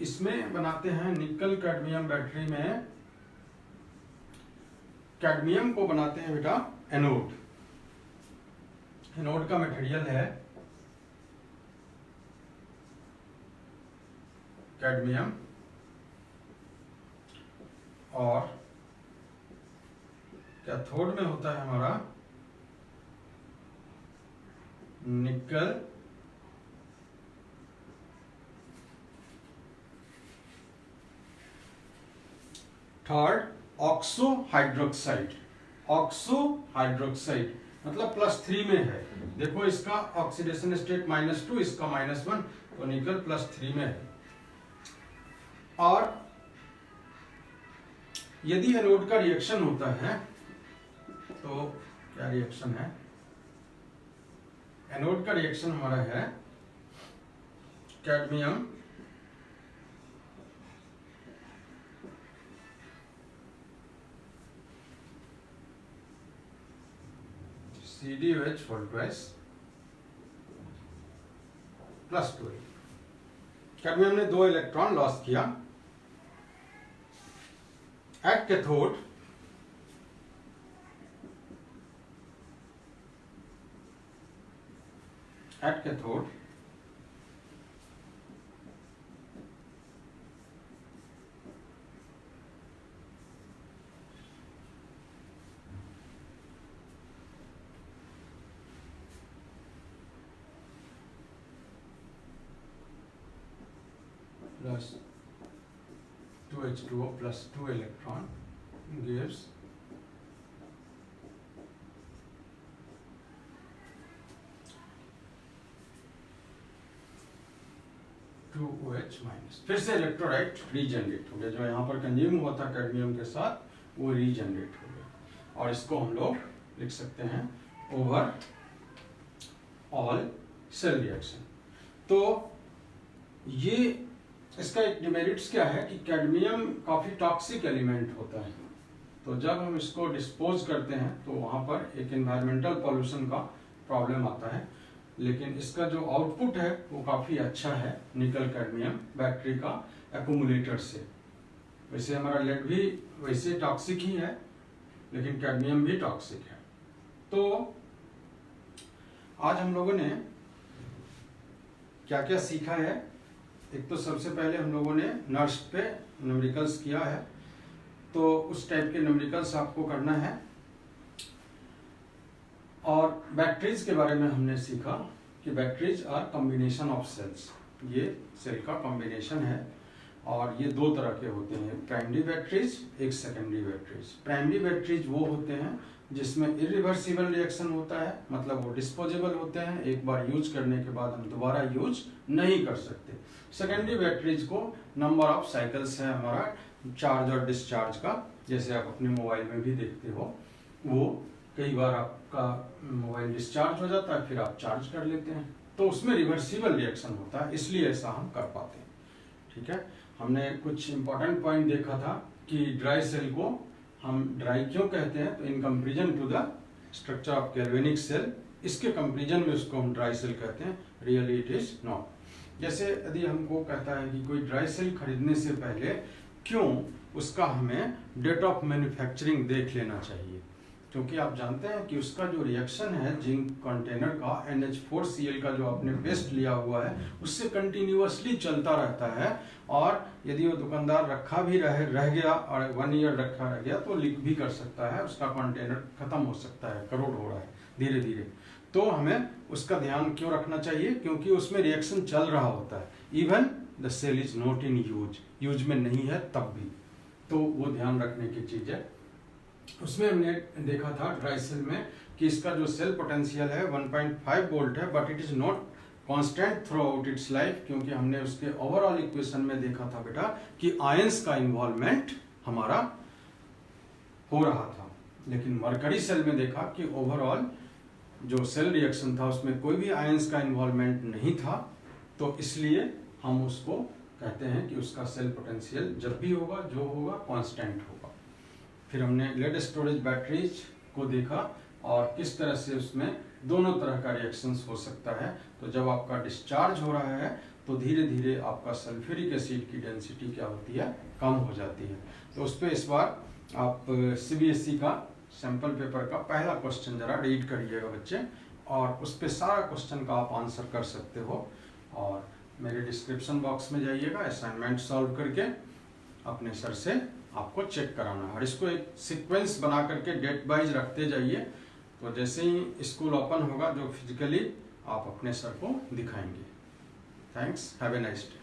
इसमें बनाते हैं निकल कैडमियम बैटरी में, कैडमियम को बनाते हैं बेटा एनोड। एनोड का मटेरियल है कैडमियम, और कैथोड में होता है हमारा निकल third oxo hydroxide. Oxo hydroxide मतलब +3 में है। देखो इसका ऑक्सीडेशन स्टेट -2, इसका -1, तो निकल +3 में है। और यदि एनोड का रिएक्शन होता है तो क्या रिएक्शन है? एनोड का रिएक्शन हमारा है कैडमियम CdOH वोल्टेज +2। कैडमियम ने 2 इलेक्ट्रॉन लॉस किया। At cathode +2H2O +2 electron gives 2OH-। फिर से इलेक्ट्रोलाइट रीजनरेट हो गया, जो यहाँ पर कंज्यूम हुआ था कैडमियम के साथ वो रीजनरेट हो गया। और इसको हम लोग लिख सकते हैं ओवर ऑल सेल रिएक्शन। तो ये इसका एक डिमेरिट्स क्या है कि कैडमियम काफी टॉक्सिक एलिमेंट होता है, तो जब हम इसको डिस्पोज करते हैं तो वहां पर एक एनवायरमेंटल पॉल्यूशन का प्रॉब्लम आता है। लेकिन इसका जो आउटपुट है वो काफी अच्छा है निकल कैडमियम बैटरी का एक्यूमुलेटर से। वैसे हमारा लेड भी वैसे टॉक्सिक ही है, लेकिन कैडमियम भी टॉक्सिक है। तो आज हम लोगों ने क्या क्या सीखा है? एक तो सबसे पहले हम लोगों ने नर्स पे न्यूमेरिकल्स किया है, तो उस टाइप के न्यूमेरिकल्स आपको करना है। और बैटरीज के बारे में हमने सीखा कि batteries are combination of cells. ये सेल का कॉम्बिनेशन है और ये 2 तरह के होते हैं, प्राइमरी बैटरीज, एक सेकेंडरी बैटरीज। प्राइमरी बैटरीज वो होते हैं जिसमें इरिवर्सिबल रिएक्शन होता है, मतलब वो डिस्पोजेबल होते हैं, एक बार यूज करने के बाद हम दोबारा यूज नहीं कर सकते। सेकेंडरी बैटरीज को नंबर ऑफ साइकिल्स है हमारा चार्ज और डिस्चार्ज का, जैसे आप अपने मोबाइल में भी देखते हो, वो कई बार आपका मोबाइल डिस्चार्ज हो जाता है, फिर आप चार्ज कर लेते हैं, तो उसमें रिवर्सिबल रिएक्शन होता है, इसलिए ऐसा हम कर पाते हैं। ठीक है, हमने कुछ इंपॉर्टेंट पॉइंट देखा था कि ड्राई सेल को हम ड्राई क्यों कहते हैं, तो in comparison to the structure of galvanic cell, इसके कंपेरिजन में उसको हम ड्राई सेल कहते हैं, रियली इट इज नॉट। जैसे यदि हमको कहता है कि कोई ड्राई सेल खरीदने से पहले क्यों उसका हमें डेट ऑफ मैन्युफैक्चरिंग देख लेना चाहिए, क्योंकि आप जानते हैं कि उसका जो रिएक्शन है जिंक कंटेनर का NH4Cl का जो आपने पेस्ट लिया हुआ है उससे कंटिन्यूअसली चलता रहता है, और यदि वो दुकानदार रखा भी रह गया और 1 ईयर रखा रह गया तो लीक भी कर सकता है, उसका कंटेनर खत्म हो सकता है, करोड़ हो रहा है धीरे धीरे। तो हमें उसका ध्यान क्यों रखना चाहिए, क्योंकि उसमें रिएक्शन चल रहा होता है, even the cell is not in use में नहीं है तब भी, तो वो ध्यान रखने की चीज है। उसमें हमने देखा था ड्राई सेल में कि इसका जो सेल पोटेंशियल है 1.5 वोल्ट है, but it is not constant throughout its life, क्योंकि हमने उसके ओवरऑल इक्वेशन में देखा था बेटा कि आयंस का इन्वॉल्वमेंट हमारा हो रहा था। लेकिन मरकरी सेल में देखा कि ओवरऑल जो सेल रिएक्शन था उसमें कोई भी आयंस का इन्वॉल्वमेंट नहीं था, तो इसलिए हम उसको कहते हैं कि उसका सेल पोटेंशियल जब भी होगा जो होगा कांस्टेंट होगा। फिर हमने लेड स्टोरेज बैटरीज को देखा और किस तरह से उसमें दोनों तरह का रिएक्शंस हो सकता है। तो जब आपका डिस्चार्ज हो रहा है तो धीरे धीरे आपका सल्फ्यूरिक एसिड की डेंसिटी क्या होती है, कम हो जाती है। तो उस पर इस बार आप CBSE का सैंपल पेपर का पहला क्वेश्चन जरा रीड करिएगा बच्चे, और उस पर सारा क्वेश्चन का आप आंसर कर सकते हो। और मेरे डिस्क्रिप्शन बॉक्स में जाइएगा, असाइनमेंट सॉल्व करके अपने सर से आपको चेक कराना है, और इसको एक सीक्वेंस बना करके डेट वाइज रखते जाइए। तो जैसे ही स्कूल ओपन होगा जो फिजिकली आप अपने सर को दिखाएंगे। Thanks, have a nice day.